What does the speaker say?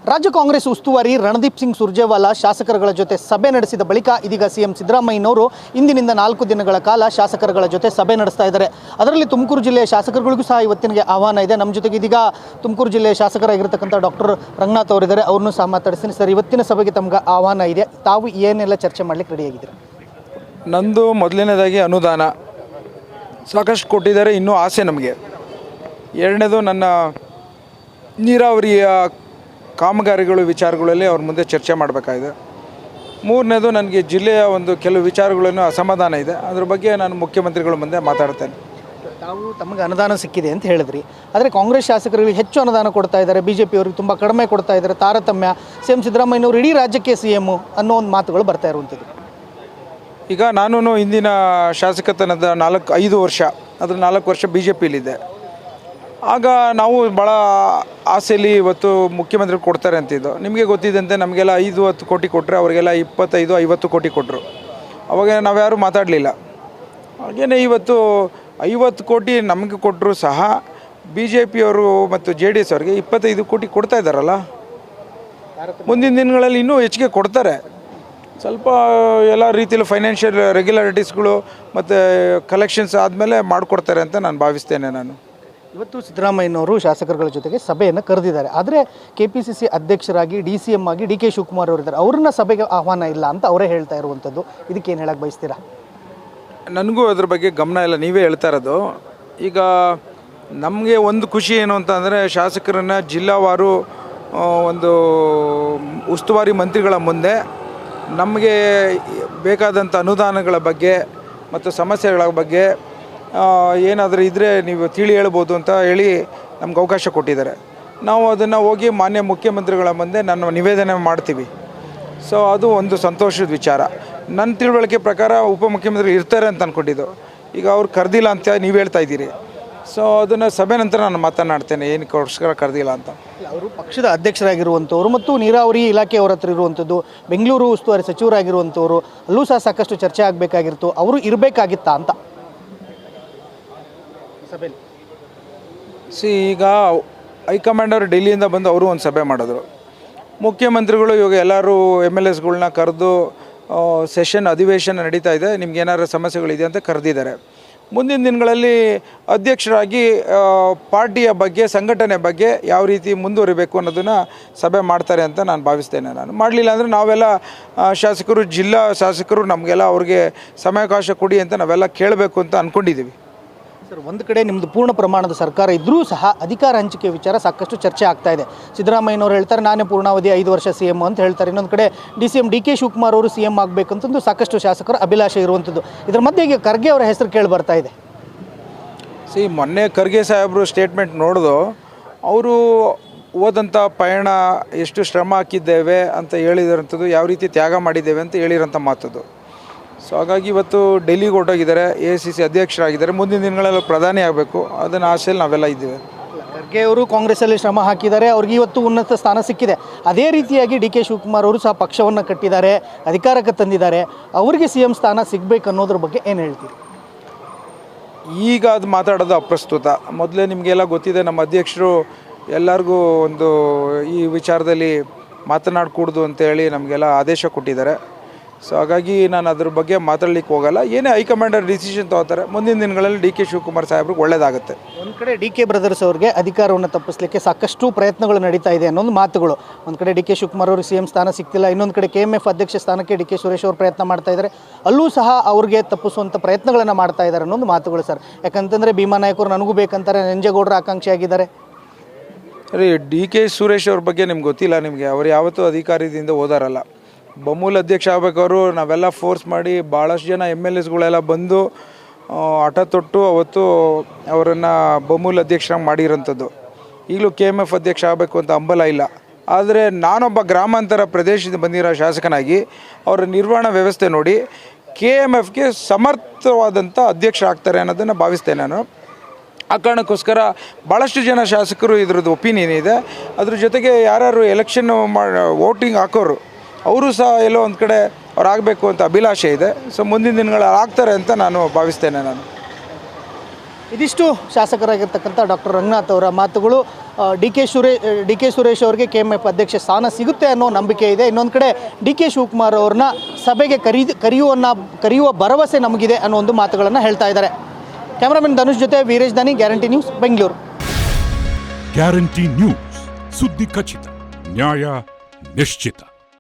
ರಾಜ್ಯ ಕಾಂಗ್ರೆಸ್ ಉಸ್ತುವಾರಿ ರಣದೀಪ್ ಸಿಂಗ್ ಸುರ್ಜೇವಾಲಾ ಶಾಸಕರುಗಳ ಜೊತೆ ಸಭೆ ನಡೆಸಿದ ಬಳಿಕ ಇದೀಗ ಸಿಎಂ ಸಿದ್ದರಾಮಯ್ಯನವರು ಇಂದಿನಿಂದ 4 ದಿನಗಳ ಕಾಲ ಶಾಸಕರುಗಳ ಜೊತೆ ಸಭೆ ನಡೆಸ್ತಾ ಇದ್ದಾರೆ. ಅದರಲ್ಲಿ ತುಮಕೂರು ಜಿಲ್ಲೆಯ ಶಾಸಕರುಗಳಿಗೂ ಸಹ ಇವತ್ತಿನ ಆಹ್ವಾನ ಇದೆ. ನಮ್ಮ ಜೊತೆಗೆ ಇದೀಗ ತುಮಕೂರು ಜಿಲ್ಲೆಯ ಶಾಸಕರಾಗಿರ್ತಕ್ಕಂಥ ಡಾಕ್ಟರ್ ರಂಗನಾಥ್ ಅವರಿದ್ದಾರೆ. ಅವ್ರನ್ನೂ ಸಹ ಮಾತಾಡಿಸ್ತೀನಿ. ಸರ್, ಇವತ್ತಿನ ಸಭೆಗೆ ತಮಗೆ ಆಹ್ವಾನ ಇದೆ, ತಾವು ಏನೆಲ್ಲ ಚರ್ಚೆ ಮಾಡಲಿಕ್ಕೆ ರೆಡಿಯಾಗಿದ್ದೀರಾ? ನಂದು ಮೊದಲನೇದಾಗಿ ಅನುದಾನ ಸಾಕಷ್ಟು ಕೊಟ್ಟಿದ್ದಾರೆ, ಇನ್ನೂ ಆಸೆ ನಮಗೆ. ಎರಡನೇದು ನನ್ನ ನೀರಾವರಿಯ ಕಾಮಗಾರಿಗಳು ವಿಚಾರಗಳಲ್ಲಿ ಅವ್ರ ಮುಂದೆ ಚರ್ಚೆ ಮಾಡಬೇಕಾಗಿದೆ. ಮೂರನೇದು ನನಗೆ ಜಿಲ್ಲೆಯ ಕೆಲವು ವಿಚಾರಗಳನ್ನು ಅಸಮಾಧಾನ ಇದೆ, ಅದ್ರ ಬಗ್ಗೆ ನಾನು ಮುಖ್ಯಮಂತ್ರಿಗಳ ಮುಂದೆ ಮಾತಾಡ್ತೇನೆ. ತಾವು ತಮಗೆ ಅನುದಾನ ಸಿಕ್ಕಿದೆ ಅಂತ ಹೇಳಿದ್ರಿ, ಆದರೆ ಕಾಂಗ್ರೆಸ್ ಶಾಸಕರಿಗೆ ಹೆಚ್ಚು ಅನುದಾನ ಕೊಡ್ತಾ ಇದ್ದಾರೆ, BJP ಅವರಿಗೆ ತುಂಬ ಕಡಿಮೆ ಕೊಡ್ತಾ ಇದ್ದಾರೆ, ತಾರತಮ್ಯ. ಸಿಎಂ ಸಿದ್ದರಾಮಯ್ಯನವರು ಇಡೀ ರಾಜ್ಯಕ್ಕೆ CM ಅನ್ನೋ ಒಂದು ಮಾತುಗಳು ಬರ್ತಾ ಇರುವಂಥದ್ದು. ಈಗ ನಾನು ಹಿಂದಿನ ಶಾಸಕತನದ 5 ವರ್ಷ, ಅದ್ರ 4 ವರ್ಷ BJPಲಿದ್ದೆ. ಆಗ ನಾವು ಭಾಳ ಆಸೆಯಲ್ಲಿ ಇವತ್ತು ಮುಖ್ಯಮಂತ್ರಿ ಕೊಡ್ತಾರೆ ಅಂತಿದ್ದು. ನಿಮಗೆ ಗೊತ್ತಿದ್ದಂತೆ ನಮಗೆಲ್ಲ 5-10 ಕೋಟಿ ಕೊಟ್ಟರೆ, ಅವರಿಗೆಲ್ಲ 25-50 ಕೋಟಿ ಕೊಟ್ಟರು. ಅವಾಗ ನಾವ್ಯಾರೂ ಮಾತಾಡಲಿಲ್ಲ. ಹಾಗೆಯೇ ಇವತ್ತು 50 ಕೋಟಿ ನಮಗೆ ಕೊಟ್ಟರು ಸಹ BJPಯವರು ಮತ್ತು JDS ಅವರಿಗೆ 25 ಕೋಟಿ ಕೊಡ್ತಾ ಇದ್ದಾರಲ್ಲ. ಮುಂದಿನ ದಿನಗಳಲ್ಲಿ ಇನ್ನೂ ಹೆಚ್ಚಿಗೆ ಕೊಡ್ತಾರೆ. ಸ್ವಲ್ಪ ಎಲ್ಲ ರೀತಿಯಲ್ಲಿ ಫೈನಾನ್ಷಿಯಲ್ ರೆಗ್ಯುಲಾರಿಟೀಸ್ಗಳು ಮತ್ತು ಕಲೆಕ್ಷನ್ಸ್ ಆದಮೇಲೆ ಮಾಡಿಕೊಡ್ತಾರೆ ಅಂತ ನಾನು ಭಾವಿಸ್ತೇನೆ. ಇವತ್ತು ಸಿದ್ದರಾಮಯ್ಯನವರು ಶಾಸಕರುಗಳ ಜೊತೆಗೆ ಸಭೆಯನ್ನು ಕರೆದಿದ್ದಾರೆ. ಆದರೆ KPCC ಅಧ್ಯಕ್ಷರಾಗಿ DCM ಆಗಿ DK ಶಿವಕುಮಾರ್ ಅವರಿದ್ದಾರೆ, ಅವ್ರನ್ನ ಸಭೆಗೆ ಆಹ್ವಾನ ಇಲ್ಲ ಅಂತ ಅವರೇ ಹೇಳ್ತಾ ಇರುವಂಥದ್ದು. ಇದಕ್ಕೇನು ಹೇಳಕ್ಕೆ ಬಯಸ್ತೀರಾ? ನನಗೂ ಅದ್ರ ಬಗ್ಗೆ ಗಮನ ಇಲ್ಲ, ನೀವೇ ಹೇಳ್ತಾ ಇರೋದು. ಈಗ ನಮಗೆ ಒಂದು ಖುಷಿ ಏನು ಅಂತ ಅಂದರೆ, ಶಾಸಕರನ್ನು ಜಿಲ್ಲಾವಾರು ಉಸ್ತುವಾರಿ ಮಂತ್ರಿಗಳ ಮುಂದೆ ನಮಗೆ ಬೇಕಾದಂಥ ಅನುದಾನಗಳ ಬಗ್ಗೆ ಮತ್ತು ಸಮಸ್ಯೆಗಳ ಬಗ್ಗೆ ಏನಾದರೂ ಇದ್ದರೆ ನೀವು ತಿಳಿ ಹೇಳ್ಬೋದು ಅಂತ ಹೇಳಿ ನಮ್ಗೆ ಅವಕಾಶ ಕೊಟ್ಟಿದ್ದಾರೆ. ನಾವು ಅದನ್ನು ಹೋಗಿ ಮಾನ್ಯ ಮುಖ್ಯಮಂತ್ರಿಗಳ ಮುಂದೆ ನಾನು ನಿವೇದನೆ ಮಾಡ್ತೀವಿ. ಸೊ ಅದು ಒಂದು ಸಂತೋಷದ ವಿಚಾರ. ನನ್ನ ತಿಳುವಳಿಕೆ ಪ್ರಕಾರ ಉಪಮುಖ್ಯಮಂತ್ರಿ ಇರ್ತಾರೆ ಅಂತ ಅಂದ್ಕೊಂಡಿದ್ದು. ಈಗ ಅವ್ರು ಕರೆದಿಲ್ಲ ಅಂತ ನೀವು ಹೇಳ್ತಾ ಇದ್ದೀರಿ. ಸೊ ಅದನ್ನು ಸಭೆ ನಂತರ ನಾನು ಮಾತನಾಡ್ತೇನೆ ಏನಕ್ಕೋಸ್ಕರ ಕರೆದಿಲ್ಲ ಅಂತ. ಅವರು ಪಕ್ಷದ ಅಧ್ಯಕ್ಷರಾಗಿರುವಂಥವ್ರು ಮತ್ತು ನೀರಾವರಿ ಇಲಾಖೆಯವರ ಹತ್ರ ಇರುವಂಥದ್ದು, ಬೆಂಗಳೂರು ಉಸ್ತುವಾರಿ ಸಚಿವರಾಗಿರುವಂಥವ್ರು, ಅಲ್ಲೂ ಸಹ ಸಾಕಷ್ಟು ಚರ್ಚೆ ಆಗಬೇಕಾಗಿತ್ತು. ಅವರು ಇರಬೇಕಾಗಿತ್ತಾ ಅಂತ ಸಭೆಯಲ್ಲಿ? ಈಗ ಹೈಕಮಾಂಡ್ ಅವರು ಡೆಲ್ಲಿಯಿಂದ ಬಂದು ಅವರು ಒಂದು ಸಭೆ ಮಾಡಿದ್ರು. ಮುಖ್ಯಮಂತ್ರಿಗಳು ಇವಾಗ ಎಲ್ಲರೂ MLSಗಳನ್ನ ಕರೆದು ಸೆಷನ್ ಅಧಿವೇಶನ ನಡೀತಾ ಇದೆ, ನಿಮ್ಗೆ ಏನಾದ್ರು ಸಮಸ್ಯೆಗಳಿದೆ ಅಂತ ಕರೆದಿದ್ದಾರೆ. ಮುಂದಿನ ದಿನಗಳಲ್ಲಿ ಅಧ್ಯಕ್ಷರಾಗಿ ಪಾರ್ಟಿಯ ಬಗ್ಗೆ, ಸಂಘಟನೆ ಬಗ್ಗೆ ಯಾವ ರೀತಿ ಮುಂದುವರಿಬೇಕು ಅನ್ನೋದನ್ನು ಸಭೆ ಮಾಡ್ತಾರೆ ಅಂತ ನಾನು ಭಾವಿಸ್ತೇನೆ. ಮಾಡಲಿಲ್ಲ ಅಂದರೆ ನಾವೆಲ್ಲ ಶಾಸಕರು, ಜಿಲ್ಲಾ ಶಾಸಕರು ನಮಗೆಲ್ಲ ಅವ್ರಿಗೆ ಸಮಯಾವಕಾಶ ಕೊಡಿ ಅಂತ ನಾವೆಲ್ಲ ಕೇಳಬೇಕು ಅಂತ ಅಂದ್ಕೊಂಡಿದ್ದೀವಿ. ಸರ್, ಒಂದು ಕಡೆ ನಿಮ್ಮದು ಪೂರ್ಣ ಪ್ರಮಾಣದ ಸರ್ಕಾರ ಇದ್ದರೂ ಸಹ ಅಧಿಕಾರ ಹಂಚಿಕೆ ವಿಚಾರ ಸಾಕಷ್ಟು ಚರ್ಚೆ ಆಗ್ತಾ ಇದೆ. ಸಿದ್ದರಾಮಯ್ಯನವರು ಹೇಳ್ತಾರೆ ನಾನೇ ಪೂರ್ಣಾವಧಿ 5 ವರ್ಷ CM ಅಂತ ಹೇಳ್ತಾರೆ. ಇನ್ನೊಂದು ಕಡೆ DCM DK ಶಿವಕುಮಾರ್ ಅವರು CM ಆಗಬೇಕಂತಂದು ಸಾಕಷ್ಟು ಶಾಸಕರ ಅಭಿಲಾಷೆ ಇರುವಂಥದ್ದು. ಇದರ ಮಧ್ಯೆ ಈಗ ಖರ್ಗೆ ಅವರ ಹೆಸರು ಕೇಳಿ ಬರ್ತಾ ಇದೆ. ಮೊನ್ನೆ ಖರ್ಗೆ ಸಾಹೇಬರು ಸ್ಟೇಟ್ಮೆಂಟ್ ನೋಡಿದು, ಅವರು ಹೋದಂಥ ಪಯಣ ಎಷ್ಟು ಶ್ರಮ ಹಾಕಿದ್ದೇವೆ ಅಂತ ಹೇಳಿರೋಂಥದ್ದು, ಯಾವ ರೀತಿ ತ್ಯಾಗ ಮಾಡಿದ್ದೇವೆ ಅಂತ ಹೇಳಿರೋಂಥ ಮಾತದು. ಸೊ ಹಾಗಾಗಿ ಇವತ್ತು ಡೆಲ್ಲಿಗೆ ಹೊರಟೋಗಿದ್ದಾರೆ, AICC ಅಧ್ಯಕ್ಷರಾಗಿದ್ದಾರೆ. ಮುಂದಿನ ದಿನಗಳಲ್ಲಿ ಪ್ರಧಾನಿ ಆಗಬೇಕು, ಅದನ್ನು ಆಸೆಯಲ್ಲಿ ನಾವೆಲ್ಲ ಇದ್ದೇವೆ. ಖರ್ಗೆ ಅವರು ಕಾಂಗ್ರೆಸ್ಸಲ್ಲಿ ಶ್ರಮ ಹಾಕಿದ್ದಾರೆ, ಅವ್ರಿಗೆ ಇವತ್ತು ಉನ್ನತ ಸ್ಥಾನ ಸಿಕ್ಕಿದೆ. ಅದೇ ರೀತಿಯಾಗಿ DK ಶಿವಕುಮಾರ್ ಅವರು ಸಹ ಪಕ್ಷವನ್ನು ಕಟ್ಟಿದ್ದಾರೆ, ಅಧಿಕಾರಕ್ಕೆ ತಂದಿದ್ದಾರೆ. ಅವರಿಗೆ CM ಸ್ಥಾನ ಸಿಗಬೇಕು ಅನ್ನೋದ್ರ ಬಗ್ಗೆ ಏನು ಹೇಳ್ತೀರಿ? ಈಗ ಅದು ಮಾತಾಡೋದು ಅಪ್ರಸ್ತುತ. ಮೊದಲೇ ನಿಮಗೆಲ್ಲ ಗೊತ್ತಿದೆ, ನಮ್ಮ ಅಧ್ಯಕ್ಷರು ಎಲ್ಲರಿಗೂ ಈ ವಿಚಾರದಲ್ಲಿ ಮಾತನಾಡಕೂಡ್ದು ಅಂತೇಳಿ ನಮಗೆಲ್ಲ ಆದೇಶ ಕೊಟ್ಟಿದ್ದಾರೆ. ಸೊ ಹಾಗಾಗಿ ನಾನು ಅದ್ರ ಬಗ್ಗೆ ಮಾತಾಡ್ಲಿಕ್ಕೆ ಹೋಗಲ್ಲ. ಏನೇ ಹೈಕಮಾಂಡರ್ ಡಿಸಿಷನ್ ತೊಗೋತಾರೆ, ಮುಂದಿನ ದಿನಗಳಲ್ಲಿ DK ಶಿವಕುಮಾರ್ ಸಾಹೇಬ್ರಿಗೆ ಒಳ್ಳೆಯದಾಗುತ್ತೆ. ಒಂದು ಕಡೆ DK ಬ್ರದರ್ಸ್ ಅವ್ರಿಗೆ ಅಧಿಕಾರವನ್ನು ತಪ್ಪಿಸಲಿಕ್ಕೆ ಸಾಕಷ್ಟು ಪ್ರಯತ್ನಗಳು ನಡೀತಾ ಇದೆ ಅನ್ನೋದು ಮಾತುಗಳು. ಒಂದು ಕಡೆ DK ಶಿವಕುಮಾರ್ ಅವರು CM ಸ್ಥಾನ ಸಿಗ್ತಿಲ್ಲ, ಇನ್ನೊಂದು ಕಡೆ KMF ಅಧ್ಯಕ್ಷ ಸ್ಥಾನಕ್ಕೆ DK ಸುರೇಶ್ ಅವರು ಪ್ರಯತ್ನ ಮಾಡ್ತಾ ಇದ್ದಾರೆ. ಅಲ್ಲೂ ಸಹ ಅವ್ರಿಗೆ ತಪ್ಪಿಸುವಂಥ ಪ್ರಯತ್ನಗಳನ್ನು ಮಾಡ್ತಾ ಇದ್ದಾರೆ ಅನ್ನೋದು ಮಾತುಗಳು ಸರ್. ಯಾಕಂತಂದರೆ ಭೀಮಾ ನಾಯಕರು ನನಗೂ ಬೇಕಂತಾರೆ, ನಂಜೇಗೌಡರ ಆಕಾಂಕ್ಷಿಯಾಗಿದ್ದಾರೆ. ಸರಿ, DK ಸುರೇಶ್ ಅವ್ರ ಬಗ್ಗೆ ನಿಮ್ಗೆ ಗೊತ್ತಿಲ್ಲ. ನಿಮಗೆ ಅವ್ರು ಯಾವತ್ತೂ ಅಧಿಕಾರದಿಂದ ಹೋದಾರಲ್ಲ. ಬಮೂಲ್ ಅಧ್ಯಕ್ಷ ಆಗಬೇಕವರು ನಾವೆಲ್ಲ ಫೋರ್ಸ್ ಮಾಡಿ ಭಾಳಷ್ಟು ಜನ MLSಗಳೆಲ್ಲ ಬಂದು ಹಠ ತೊಟ್ಟು ಅವತ್ತು ಅವರನ್ನು ಬಮೂಲ್ ಅಧ್ಯಕ್ಷರಾಗಿ ಮಾಡಿರೋಂಥದ್ದು. ಈಗಲೂ KMF ಅಧ್ಯಕ್ಷ ಆಗಬೇಕು ಅಂತ ಹಂಬಲ ಇಲ್ಲ. ಆದರೆ ನಾನೊಬ್ಬ ಗ್ರಾಮಾಂತರ ಪ್ರದೇಶದಿಂದ ಬಂದಿರೋ ಶಾಸಕನಾಗಿ ಅವರ ನಿರ್ವಹಣಾ ವ್ಯವಸ್ಥೆ ನೋಡಿ KMFಗೆ ಸಮರ್ಥವಾದಂಥ ಅಧ್ಯಕ್ಷ ಆಗ್ತಾರೆ ಅನ್ನೋದನ್ನು ಭಾವಿಸ್ತೇನೆ ನಾನು. ಆ ಕಾರಣಕ್ಕೋಸ್ಕರ ಭಾಳಷ್ಟು ಜನ ಶಾಸಕರು ಇದ್ರದ್ದು ಒಪಿನಿಯನ್ ಇದೆ. ಅದ್ರ ಜೊತೆಗೆ ಯಾರ್ಯಾರು ಎಲೆಕ್ಷನ್ ವೋಟಿಂಗ್ ಹಾಕೋರು ಅವರು ಸಹ ಎಲ್ಲೋ ಒಂದು ಕಡೆ ಅವ್ರು ಆಗಬೇಕು ಅಂತ ಅಭಿಲಾಷೆ ಇದೆ. ಸೊ ಮುಂದಿನ ದಿನಗಳಲ್ಲಿ ಆಗ್ತಾರೆ ಅಂತ ನಾನು ಭಾವಿಸ್ತೇನೆ. ಇದಿಷ್ಟು ಶಾಸಕರಾಗಿರ್ತಕ್ಕಂಥ ಡಾಕ್ಟರ್ ರಂಗನಾಥ್ ಅವರ ಮಾತುಗಳು. ಡಿ ಕೆ ಸುರೇಶ್ ಅವರಿಗೆ KMF ಅಧ್ಯಕ್ಷ ಸ್ಥಾನ ಸಿಗುತ್ತೆ ಅನ್ನೋ ನಂಬಿಕೆ ಇದೆ. ಇನ್ನೊಂದು ಕಡೆ DK ಶಿವಕುಮಾರ್ ಅವ್ರನ್ನ ಸಭೆಗೆ ಕರೆಯುವ ಭರವಸೆ ನಮಗಿದೆ ಅನ್ನೋ ಒಂದು ಮಾತುಗಳನ್ನು ಹೇಳ್ತಾ ಇದ್ದಾರೆ. ಕ್ಯಾಮರಾಮನ್ ಧನುಷ್ ಜೊತೆ ವೀರೇಶ್ ದಾನಿ, guarantee news, Bengaluru. Guarantee news, ಸುದ್ದಿ ಖಚಿತ, ನ್ಯಾಯ ನಿಶ್ಚಿತ.